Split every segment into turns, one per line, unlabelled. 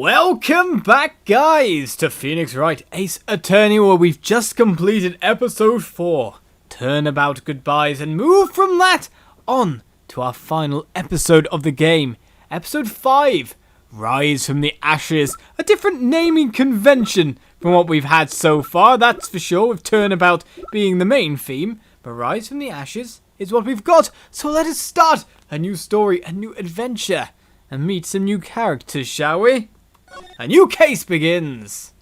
Welcome back, guys, to Phoenix Wright Ace Attorney, where we've just completed episode 4. Turnabout goodbyes and move from that on to our final episode of the game. Episode 5, Rise from the Ashes. A different naming convention from what we've had so far, that's for sure, with Turnabout being the main theme. But Rise from the Ashes is what we've got, so let us start a new story, a new adventure, and meet some new characters, shall we? A new case begins!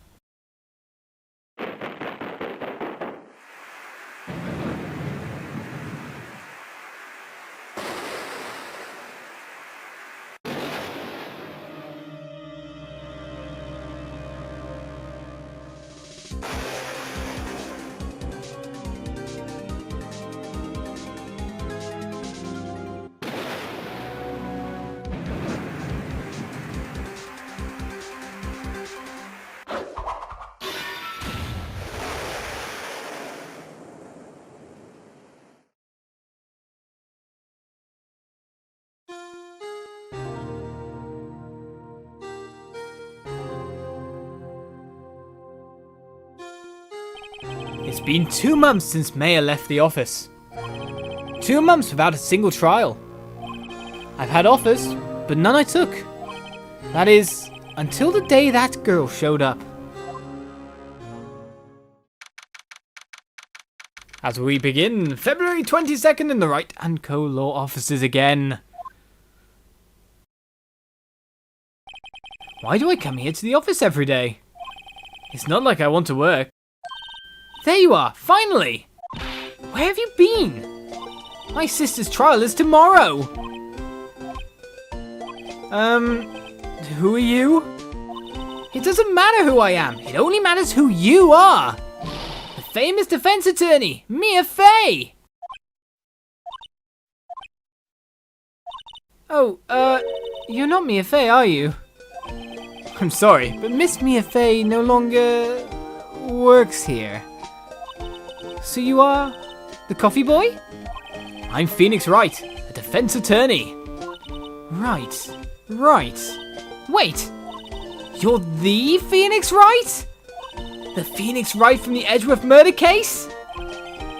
It's been 2 months since Mia left the office. 2 months without a single trial. I've had offers, but none I took. That is, until the day that girl showed up. As we begin, February 22nd in the Wright & Co. law offices again. Why do I come here to the office every day? It's not like I want to work. There you are, finally! Where have you been? My sister's trial is tomorrow! Who are you? It doesn't matter who I am, it only matters who you are! The famous defense attorney, Mia Fey! Oh, you're not Mia Fey, are you? I'm sorry, but Miss Mia Fey no longer works here. So you are the coffee boy? I'm Phoenix Wright, a defense attorney. Right. Wait, you're the Phoenix Wright? The Phoenix Wright from the Edgeworth murder case?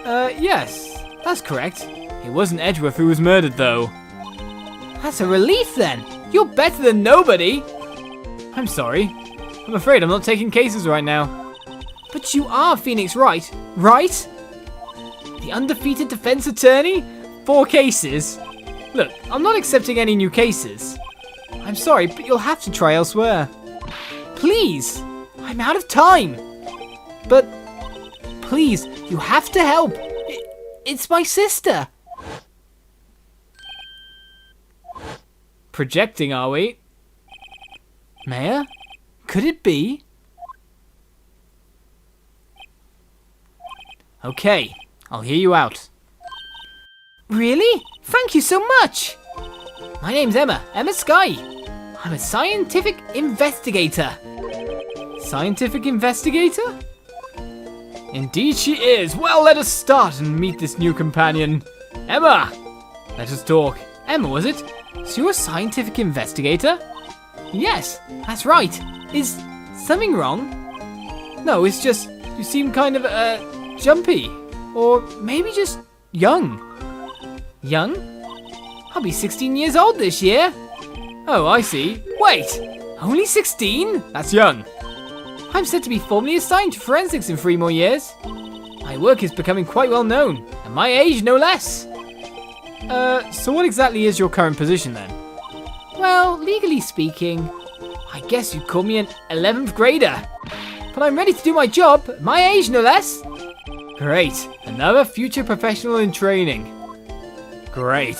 Yes, that's correct. It wasn't Edgeworth who was murdered, though. That's a relief, then. You're better than nobody. I'm sorry. I'm afraid I'm not taking cases right now. But you are Phoenix Wright, right? The undefeated defense attorney? 4 cases? Look, I'm not accepting any new cases. I'm sorry, but you'll have to try elsewhere. Please! I'm out of time! But, please, you have to help! It's my sister! Projecting, are we? Mia? Could it be? Okay, I'll hear you out. Really? Thank you so much! My name's Ema Syke. I'm a scientific investigator. Scientific investigator? Indeed she is. Well, let us start and meet this new companion. Ema! Let us talk. Ema, was it? So you're a scientific investigator? Yes, that's right. Is something wrong? No, it's just, you seem kind of, jumpy. Or maybe just young. Young? I'll be 16 years old this year. Oh, I see. Wait, only 16? That's young. I'm set to be formally assigned to forensics in 3 more years. My work is becoming quite well known, and my age no less. So what exactly is your current position then? Well, legally speaking, I guess you'd call me an 11th grader. But I'm ready to do my job, at my age no less. Great, another future professional in training. Great.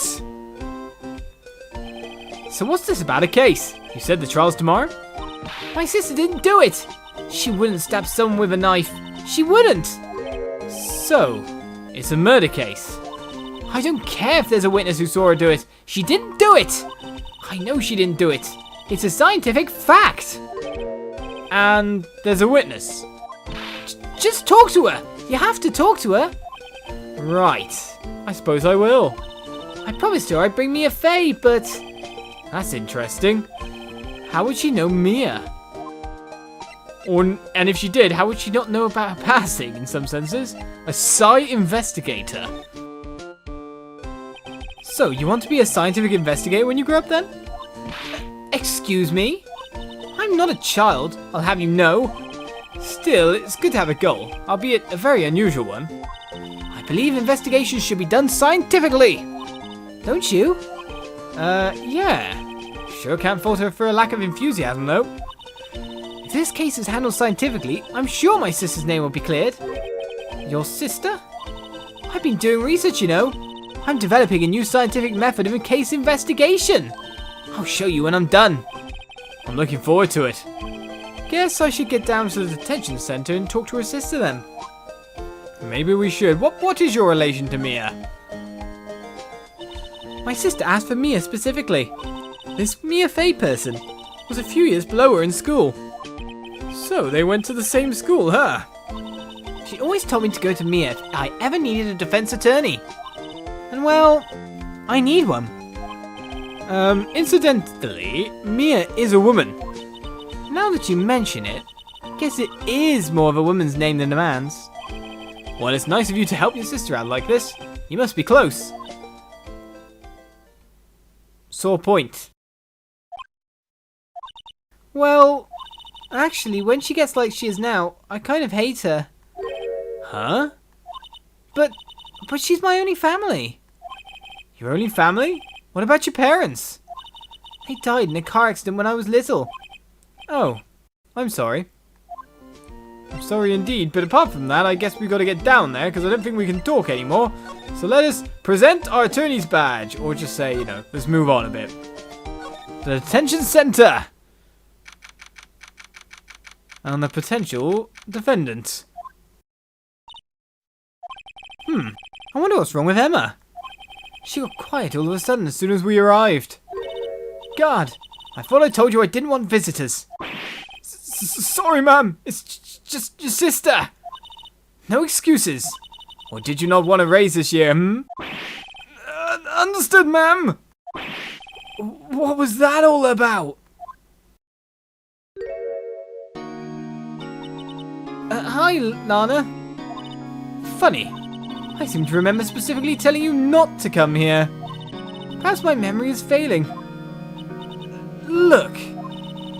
So what's this about a case? You said the trial's tomorrow? My sister didn't do it. She wouldn't stab someone with a knife. She wouldn't. So, it's a murder case. I don't care if there's a witness who saw her do it. She didn't do it. I know she didn't do it. It's a scientific fact. And there's a witness. Just talk to her. You have to talk to her. Right. I suppose I will. I promised her I'd bring Mia Fey, but that's interesting. how would she know Mia? And if she did, how would she not know about her passing, in some senses? A investigator. So, you want to be a scientific investigator when you grow up then? Excuse me? I'm not a child, I'll have you know. Still, it's good to have a goal, albeit a very unusual one. I believe investigations should be done scientifically. Don't you? Yeah. Sure can't fault her for a lack of enthusiasm, though. If this case is handled scientifically, I'm sure my sister's name will be cleared. Your sister? I've been doing research, you know. I'm developing a new scientific method of a case investigation. I'll show you when I'm done. I'm looking forward to it. Guess I should get down to the detention center and talk to her sister then. Maybe we should. What is your relation to Mia? My sister asked for Mia specifically. This Mia Fey person was a few years below her in school. So they went to the same school, huh? She always told me to go to Mia if I ever needed a defense attorney. And well, I need one. Incidentally, Mia is a woman. Now that you mention it, I guess it is more of a woman's name than a man's. Well, it's nice of you to help your sister out like this. You must be close. Sore point. Well, actually, when she gets like she is now, I kind of hate her. Huh? But she's my only family. Your only family? What about your parents? They died in a car accident when I was little. Oh, I'm sorry. I'm sorry indeed, but apart from that, I guess we gotta get down there, because I don't think we can talk anymore. So let us present our attorney's badge, or just say, you know, let's move on a bit. The detention center! And the potential defendant. I wonder what's wrong with Emma. She got quiet all of a sudden as soon as we arrived. God, I thought I told you I didn't want visitors. Sorry, ma'am. It's just your sister. No excuses. Or did you not want to raise this year, understood, ma'am. What was that all about? Hi, Lana. Funny. I seem to remember specifically telling you not to come here. Perhaps my memory is failing. Look,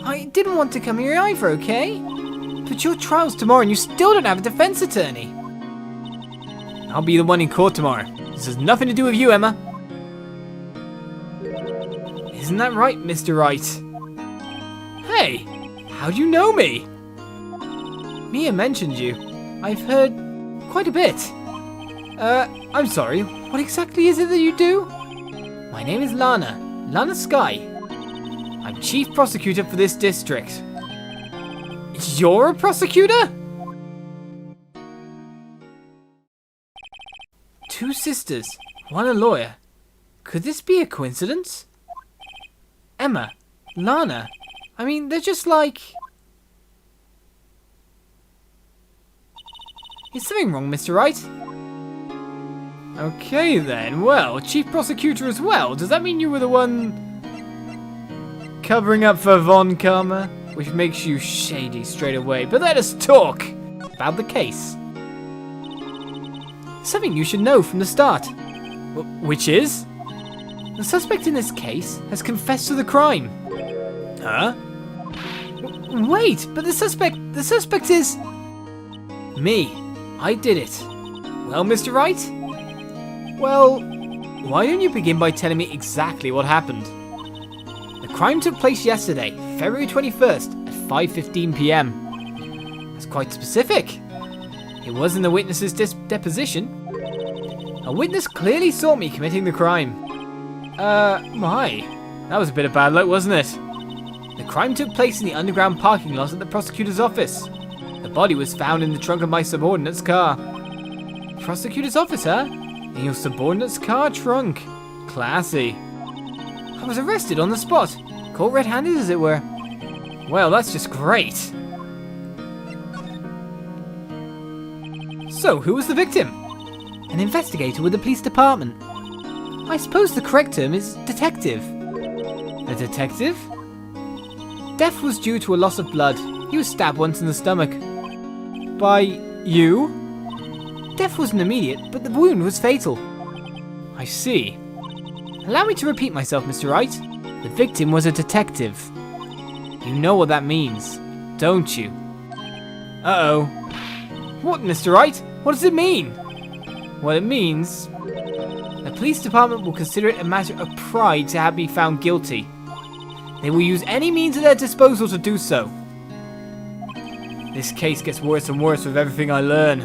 I didn't want to come here either, okay? But your trial's tomorrow and you still don't have a defense attorney. I'll be the one in court tomorrow. This has nothing to do with you, Emma. Isn't that right, Mr. Wright? Hey, how do you know me? Mia mentioned you. I've heard quite a bit. I'm sorry, what exactly is it that you do? My name is Lana Syke. I'm chief prosecutor for this district. You're a prosecutor? Two sisters, one a lawyer. Could this be a coincidence? Emma, Lana, I mean, they're just like... Is something wrong, Mr. Wright? Okay then, well, chief prosecutor as well. Does that mean you were the one covering up for Von Karma? Which makes you shady straight away. But let us talk about the case. Something you should know from the start. Which is? The suspect in this case has confessed to the crime. Huh? Wait, but the suspect is... me. I did it. Well, Mr. Wright? Well, why don't you begin by telling me exactly what happened? The crime took place yesterday, February 21st at 5:15 p.m. That's quite specific. It was in the witness's deposition. A witness clearly saw me committing the crime. My. That was a bit of bad luck, wasn't it? The crime took place in the underground parking lot at the prosecutor's office. The body was found in the trunk of my subordinate's car. Prosecutor's office, huh? In your subordinate's car trunk. Classy. I was arrested on the spot. Caught red-handed, as it were. Well, that's just great. So, who was the victim? An investigator with the police department. I suppose the correct term is detective. A detective? Death was due to a loss of blood. He was stabbed once in the stomach. By you? Death wasn't immediate, but the wound was fatal. I see. Allow me to repeat myself, Mr. Wright. The victim was a detective. You know what that means, don't you? Uh-oh. What, Mr. Wright? What does it mean? Well, it means the police department will consider it a matter of pride to have me found guilty. They will use any means at their disposal to do so. This case gets worse and worse with everything I learn.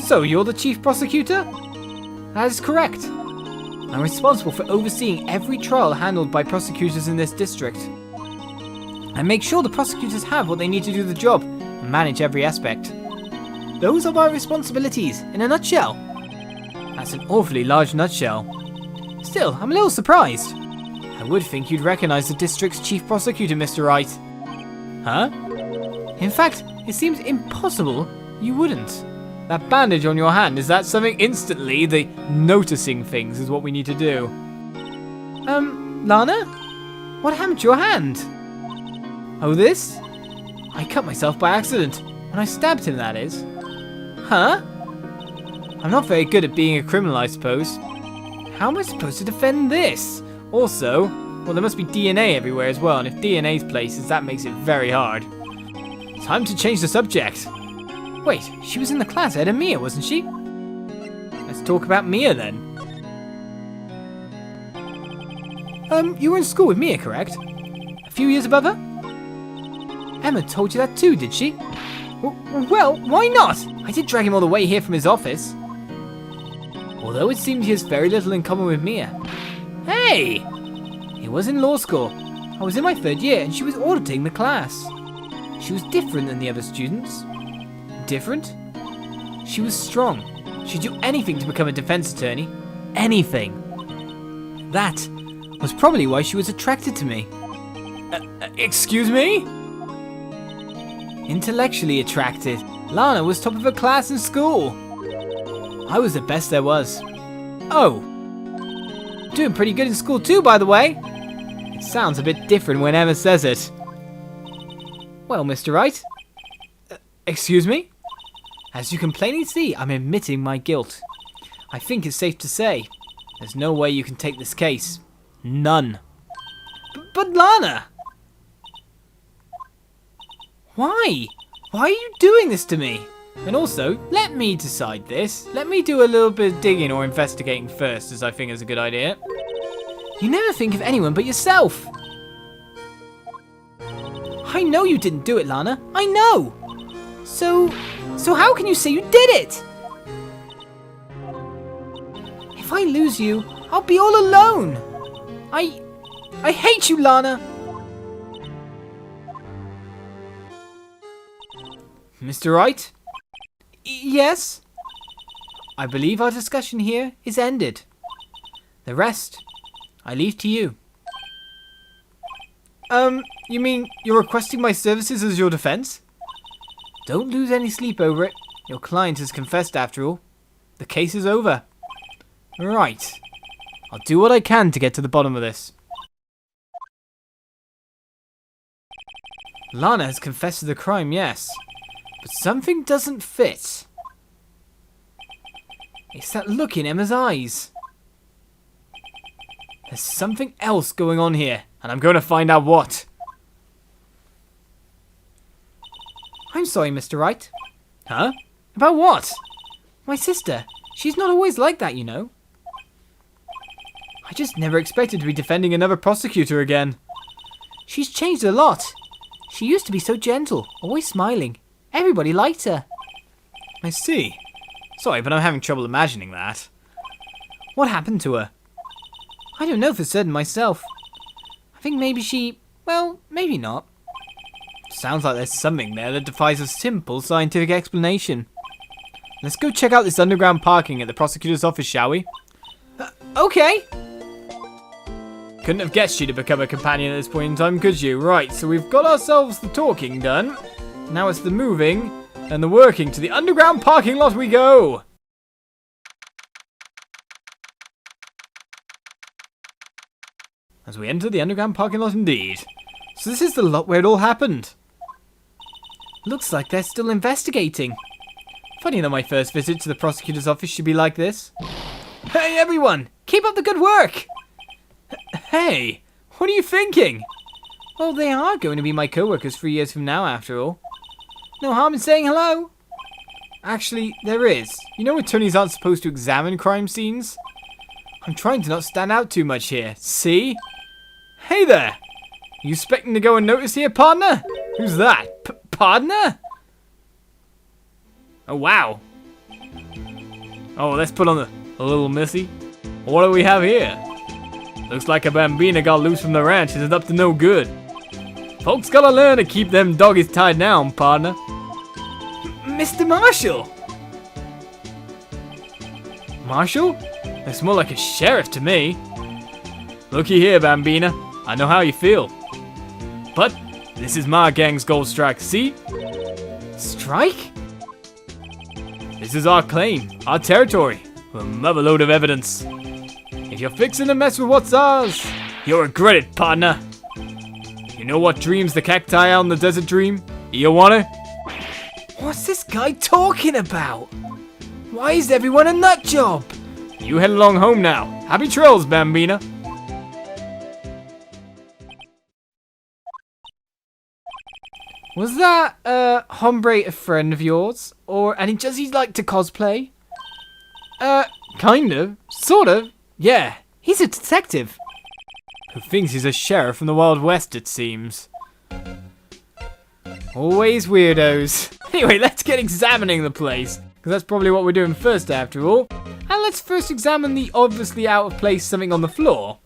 So, you're the chief prosecutor? That is correct. I'm responsible for overseeing every trial handled by prosecutors in this district. I make sure the prosecutors have what they need to do the job and manage every aspect. Those are my responsibilities, in a nutshell. That's an awfully large nutshell. Still, I'm a little surprised. I would think you'd recognize the district's chief prosecutor, Mr. Wright. Huh? In fact, it seems impossible you wouldn't. That bandage on your hand, is that something instantly? The noticing things is what we need to do. Lana? What happened to your hand? Oh, this? I cut myself by accident. When I stabbed him, that is. Huh? I'm not very good at being a criminal, I suppose. How am I supposed to defend this? Also, well, there must be DNA everywhere as well, and if DNA's places, that makes it very hard. Time to change the subject. Wait, she was in the class ahead of Mia, wasn't she? Let's talk about Mia then. You were in school with Mia, correct? A few years above her? Emma told you that too, did she? Well, why not? I did drag him all the way here from his office. Although it seems he has very little in common with Mia. Hey! He was in law school. I was in my 3rd year and she was auditing the class. She was different than the other students. Different? She was strong. She'd do anything to become a defense attorney. Anything. That was probably why she was attracted to me. Excuse me? Intellectually attracted. Lana was top of her class in school. I was the best there was. Oh. Doing pretty good in school too, by the way. It sounds a bit different when Emma says it. Well, Mr. Wright. Excuse me? As you can plainly see, I'm admitting my guilt. I think it's safe to say, there's no way you can take this case. None. But Lana! Why? Why are you doing this to me? And also, let me decide this. Let me do a little bit of digging or investigating first, as I think is a good idea. You never think of anyone but yourself. I know you didn't do it, Lana. I know. So how can you say you did it? If I lose you, I'll be all alone. I hate you, Lana. Mr. Wright? Yes? I believe our discussion here is ended. The rest, I leave to you. You mean you're requesting my services as your defense? Don't lose any sleep over it. Your client has confessed after all. The case is over. Right. I'll do what I can to get to the bottom of this. Lana has confessed to the crime, yes. But something doesn't fit. It's that look in Emma's eyes. There's something else going on here, and I'm going to find out what. I'm sorry, Mr. Wright. Huh? About what? My sister. She's not always like that, you know. I just never expected to be defending another prosecutor again. She's changed a lot. She used to be so gentle, always smiling. Everybody liked her. I see. Sorry, but I'm having trouble imagining that. What happened to her? I don't know for certain myself. I think maybe she... well, maybe not. Sounds like there's something there that defies a simple scientific explanation. Let's go check out this underground parking at the prosecutor's office, shall we? Okay. Couldn't have guessed you to become a companion at this point in time, could you? Right, so we've got ourselves the talking done. Now it's the moving and the working. To the underground parking lot we go. as we enter the underground parking lot indeed. So this is the lot where it all happened. Looks like they're still investigating. Funny that my first visit to the prosecutor's office should be like this. Hey everyone, keep up the good work! Hey, what are you thinking? Well, they are going to be my co-workers 3 years from now after all. No harm in saying hello. Actually, there is. You know attorneys aren't supposed to examine crime scenes? I'm trying to not stand out too much here. See? Hey there! You expecting to go unnoticed here, partner? Who's that? Partner? Oh, wow. Oh, let's put on a little missy. What do we have here? Looks like a bambina got loose from the ranch and is up to no good. Folks gotta learn to keep them doggies tied down, partner. Mr. Marshall! Marshall? Looks more like a sheriff to me. Looky here, bambina. I know how you feel. But this is my gang's gold strike, see? Strike? This is our claim, our territory, with a mother load of evidence. If you're fixing to mess with what's ours, you'll regret it, partner. You know what dreams the cacti out in the desert dream? You want it? What's this guy talking about? Why is everyone a nut job? You head along home now. Happy trails, bambina. Was that, hombre a friend of yours? And does he like to cosplay? Kind of. Sort of. Yeah. He's a detective. Who thinks he's a sheriff from the Wild West, it seems. Always weirdos. Anyway, let's get examining the place. Because that's probably what we're doing first, after all. And let's first examine the obviously out of place something on the floor.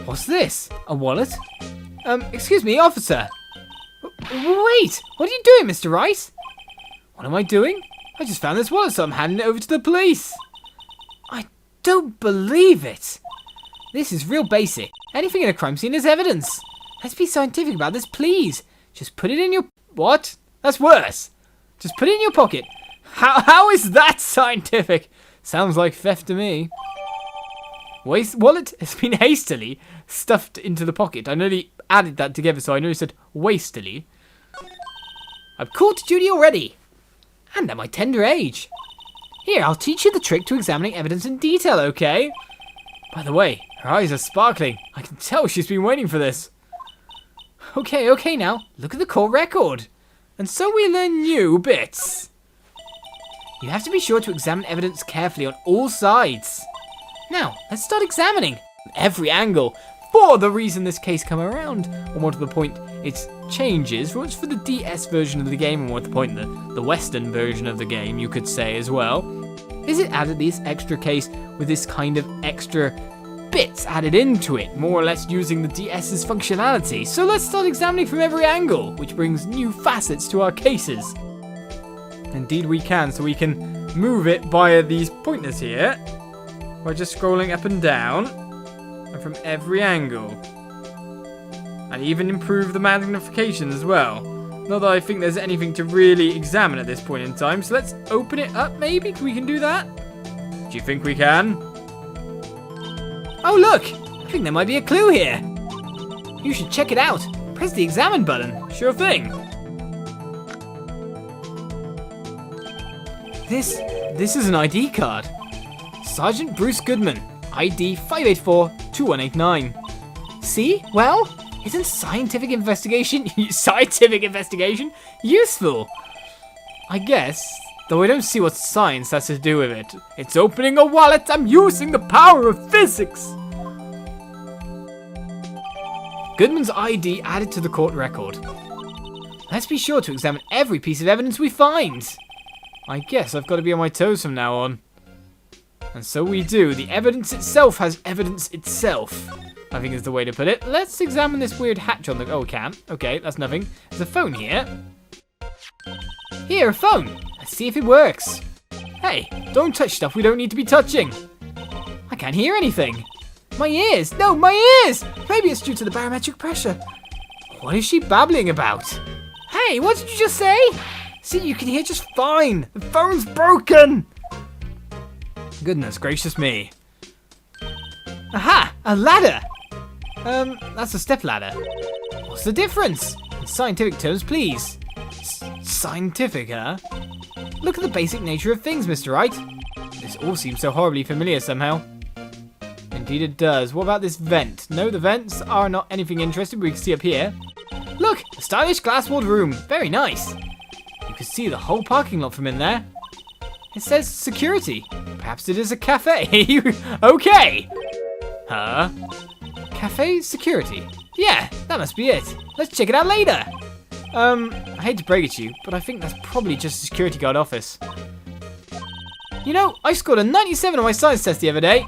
What's this? A wallet? Excuse me, officer. Wait, what are you doing, Mr. Wright? What am I doing? I just found this wallet, so I'm handing it over to the police. I don't believe it. This is real basic. Anything in a crime scene is evidence. Let's be scientific about this, please. Just put it in your... What? That's worse. Just put it in your pocket. How is that scientific? Sounds like theft to me. Wallet has been hastily stuffed into the pocket. I nearly added that together, so I nearly said wastily. I'm called to duty already. And at my tender age. Here, I'll teach you the trick to examining evidence in detail, okay? By the way, her eyes are sparkling. I can tell she's been waiting for this. Okay now. Look at the court record. And so we learn new bits. You have to be sure to examine evidence carefully on all sides. Now, let's start examining from every angle for the reason this case come around. Or more to the point, it changes. It's for the DS version of the game, and more to the point, the Western version of the game, you could say as well. Is it added this extra case with this kind of extra bits added into it, more or less using the DS's functionality. So let's start examining from every angle, which brings new facets to our cases. Indeed we can, so we can move it via these pointers here, by just scrolling up and down, and from every angle. And even improve the magnification as well. Not that I think there's anything to really examine at this point in time, so let's open it up maybe, we can do that? Do you think we can? Oh look! I think there might be a clue here. You should check it out. Press the examine button. Sure thing. This is an ID card. Sergeant Bruce Goodman, ID 584-2189. See? Well, isn't scientific investigation useful? I guess, though I don't see what science has to do with it. It's opening a wallet. I'm using the power of physics. Goodman's ID added to the court record. Let's be sure to examine every piece of evidence we find. I guess I've got to be on my toes from now on. And so we do. The evidence itself has evidence itself, I think is the way to put it. Let's examine this weird hatch on the... Oh, we can. Okay, that's nothing. There's a phone here. Here, a phone. Let's see if it works. Hey, don't touch stuff we don't need to be touching. I can't hear anything. My ears. No, my ears. Maybe it's due to the barometric pressure. What is she babbling about? Hey, what did you just say? See, you can hear just fine. The phone's broken. Goodness gracious me. Aha, a ladder. That's a stepladder. What's the difference? In scientific terms, please. Scientific, huh? Look at the basic nature of things, Mr. Wright. This all seems so horribly familiar somehow. Indeed it does. What about this vent? No, the vents are not anything interesting we can see up here. Look, a stylish glass-walled room. Very nice. You can see the whole parking lot from in there. It says security. Perhaps it is a cafe. Okay. Huh? Cafe security. Yeah, that must be it. Let's check it out later. I hate to break it to you, but I think that's probably just a security guard office. You know, I scored a 97 on my science test the other day.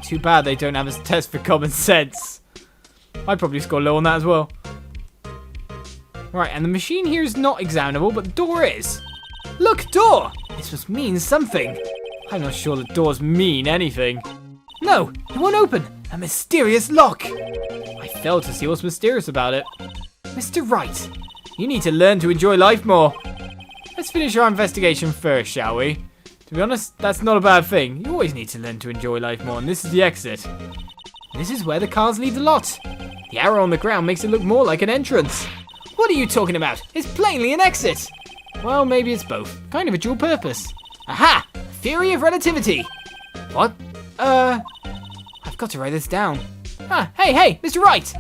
Too bad they don't have a test for common sense. I'd probably score low on that as well. Right, and the machine here is not examinable, but the door is. Look, door! This must mean something. I'm not sure that doors mean anything. No, it won't open. A mysterious lock. I failed to see what's mysterious about it. Mr. Wright, you need to learn to enjoy life more. Let's finish our investigation first, shall we? To be honest, that's not a bad thing. You always need to learn to enjoy life more, and this is the exit. This is where the cars leave the lot. The arrow on the ground makes it look more like an entrance. What are you talking about? It's plainly an exit. Well, maybe it's both. Kind of a dual purpose. Aha! Theory of relativity. What? I've got to write this down. Ah, hey, Mr. Wright!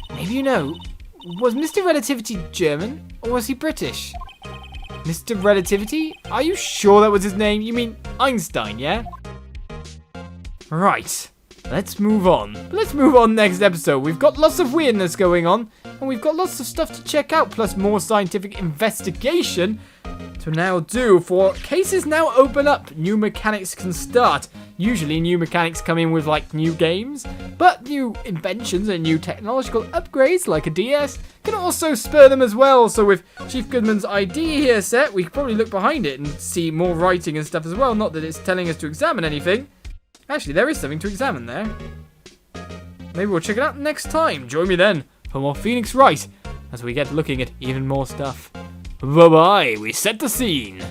Maybe you know, was Mr. Relativity German, or was he British? Mr. Relativity? Are you sure that was his name? You mean Einstein, yeah? Right. Let's move on. Let's move on next episode. We've got lots of weirdness going on, and we've got lots of stuff to check out, plus more scientific investigation to now do. For cases now open up, new mechanics can start. Usually new mechanics come in with like new games, but new inventions and new technological upgrades like a DS can also spur them as well. So with Chief Goodman's ID here set, we could probably look behind it and see more writing and stuff as well. Not that it's telling us to examine anything. Actually, there is something to examine there. Maybe we'll check it out next time. Join me then for more Phoenix Wright as we get looking at even more stuff. Bye-bye, we set the scene.